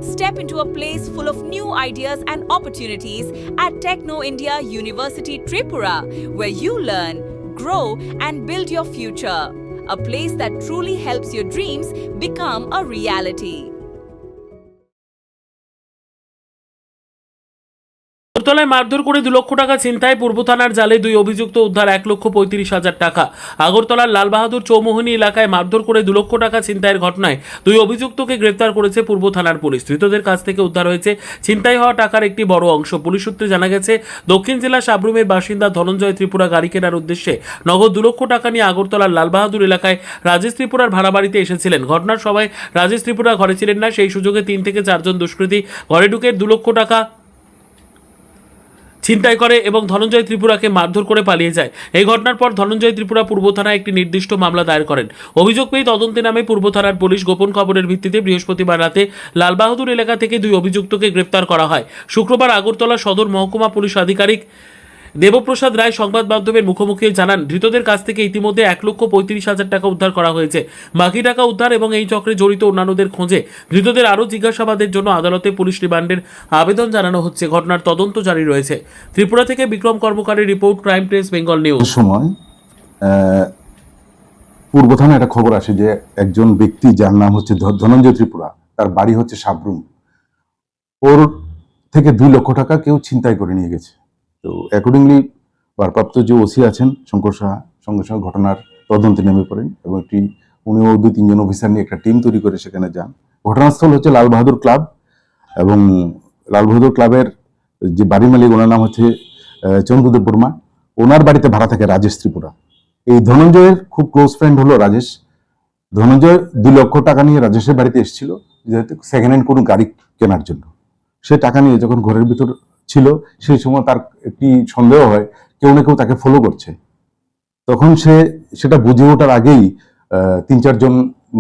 Step into a place full of new ideas and opportunities at Techno India University Tripura, where you learn, grow, and build your future. A place that truly helps your dreams become a reality. আগরতলায় মারধর করে 2 লক্ষ টাকা ছিনতাই, পূর্ব থানার জালে 2 অভিযুক্ত, উদ্ধার 1,35,000 টাকা। আগরতলার লালবাহাদুর চৌমোহনী এলাকায় মারধর করে 2 লক্ষ টাকা ছিনতাইয়ের ঘটনায় 2 অভিযুক্তকে গ্রেফতার করেছে পূর্ব থানার পুলিশ। ধৃতদের কাছ থেকে উদ্ধার হয়েছে ছিনতাই হওয়া টাকার একটি বড় অংশ। পুলিশ সূত্রে জানা গেছে, দক্ষিণ জেলা সাবরুমের বাসিন্দা ধনঞ্জয় ত্রিপুরা গাড়ি কেনার উদ্দেশ্যে নগদ 2 লক্ষ টাকা নিয়ে আগরতলার লালবাহাদুর এলাকায় রাজেশ ত্রিপুরার ভাড়া বাড়িতে এসেছিলেন। ঘটনার সময় রাজেশ ত্রিপুরা ঘরে ছিলেন না। সেই সুযোগে 3 থেকে 4 জন দুষ্কৃতী ঘরে ঢুকে 2 লক্ষ টাকা ছিনতাই করে এবং ধনঞ্জয় ত্রিপুরাকে মারধর করে পালিয়ে যায়। এই ঘটনার পর ধনঞ্জয় ত্রিপুরা পূর্ব থানায় একটি নির্দিষ্ট মামলা দায়ের করেন। অভিযোগ পেয়ে তদন্তে নামে পূর্ব থানার পুলিশ। গোপন খবরের ভিত্তিতে বৃহস্পতিবার রাতে লালবাহাদুর এলাকা থেকে 2 অভিযুক্তকে গ্রেপ্তার করা হয়। শুক্রবার আগরতলা সদর মহকুমা পুলিশ আধিকারিক দেবপ্রসাদ রায় সংবাদ মাধ্যমের মুখোমুখি জানান, ধৃতদের কাছ থেকে ইতিমধ্যে 1,35,000 টাকা উদ্ধার করা হয়েছে। বাকি টাকা উদ্ধার এবং এই চক্রে জড়িত অন্যান্যদের খোঁজে ধৃতদের আরও জিজ্ঞাসাবাদের জন্য আদালতে পুলিশ রিমান্ডের আবেদন জানানো হচ্ছে। ঘটনার তদন্ত জারি রয়েছে। ত্রিপুরা থেকে বিক্রম কর্মকারের report, crime press Bengal news. সময় পূর্ব থানায় একটা খবর আসে যে একজন ব্যক্তি যার নাম হচ্ছে ধনঞ্জয় ত্রিপুরা, তার বাড়ি হচ্ছে সাবরুম, ওর থেকে 2 লক্ষ টাকা কেউ ছিনতাই করে নিয়ে গেছে। তো অ্যাকর্ডিংলি ভারপ্রাপ্ত যে ওসি আছেন শঙ্কর সাহা সঙ্গে সঙ্গে ঘটনার তদন্তে নেমে পড়েন এবং উনিও 2-3 জন অফিসার নিয়ে একটা টিম তৈরি করে সেখানে যান। ঘটনাস্থল হচ্ছে লালবাহাদুর ক্লাব এবং লালবাহাদুর ক্লাবের যে বাড়ি মালিক ওনার নাম হচ্ছে চন্দ্রদেব বর্মা। ওনার বাড়িতে ভাড়া থাকে রাজেশ ত্রিপুরা। এই ধনঞ্জয়ের খুব ক্লোজ ফ্রেন্ড হলো রাজেশ। ধনঞ্জয় 2 লক্ষ টাকা নিয়ে রাজেশের বাড়িতে এসেছিল যেহেতু সেকেন্ড হ্যান্ড কোনো গাড়ি কেনার জন্য। সে টাকা নিয়ে যখন ঘরের ভিতর ছিল সেই সময় তার একটি সন্দেহ হয় কেউ না কেউ তাকে ফলো করছে। তখন সে সেটা বুঝে ওঠার আগেই 3-4 জন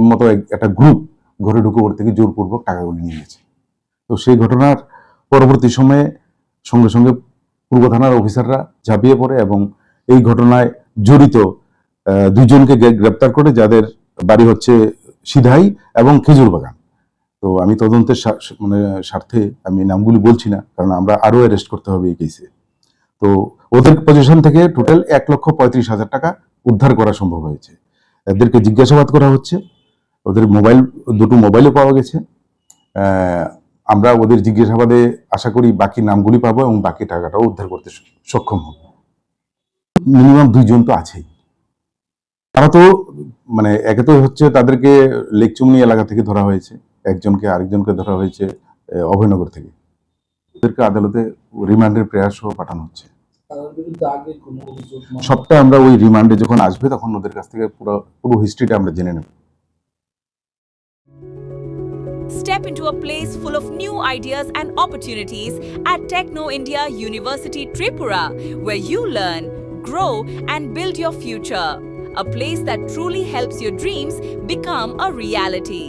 মতো একটা গ্রুপ ঘরে ঢুকে ওর থেকে জোরপূর্বক টাকাগুলো নিয়ে গেছে। তো সেই ঘটনার পরবর্তী সময়ে সঙ্গে সঙ্গে পূর্ব থানার অফিসাররা ঝাঁপিয়ে পড়ে এবং এই ঘটনায় জড়িত 2 জনকে গ্রেপ্তার করে, যাদের বাড়ি হচ্ছে সিধাই এবং খেজুর বাগান। তো আমি তদন্তের স্বার্থে আমি নামগুলি বলছি না, কারণ আমরা আরো অ্যারেস্ট করতে হবে এই কেসে। তো ওদের পজিশন থেকে টোটাল 1,35,000 টাকা উদ্ধার করা সম্ভব হয়েছে। এদেরকে জিজ্ঞাসাবাদ করা হচ্ছে। ওদের দুটো মোবাইলও পাওয়া গেছে। আমরা ওদের জিজ্ঞাসাবাদে আশা করি বাকি নামগুলি পাবো এবং বাকি টাকাটাও উদ্ধার করতে সক্ষম হব। মিনিমাম 2 জন তো আছেই। তারা তো একে তো হচ্ছে তাদেরকে লেকচুমনি এলাকা থেকে ধরা হয়েছে, আরেকজনকে ধরা হয়েছে অভয়নগর থেকে। ওদেরকে আদালতে রিমান্ডের প্রয়াস পাঠানো হচ্ছে। সবটা আমরা ওই রিমান্ডে যখন আসবে তখন ওদের কাছ থেকে পুরো হিস্ট্রিটা আমরা জেনে নেব। Step into a place full of new ideas and opportunities at Techno India University Tripura, where you learn, grow, and build your future. A place that truly helps your dreams become a reality.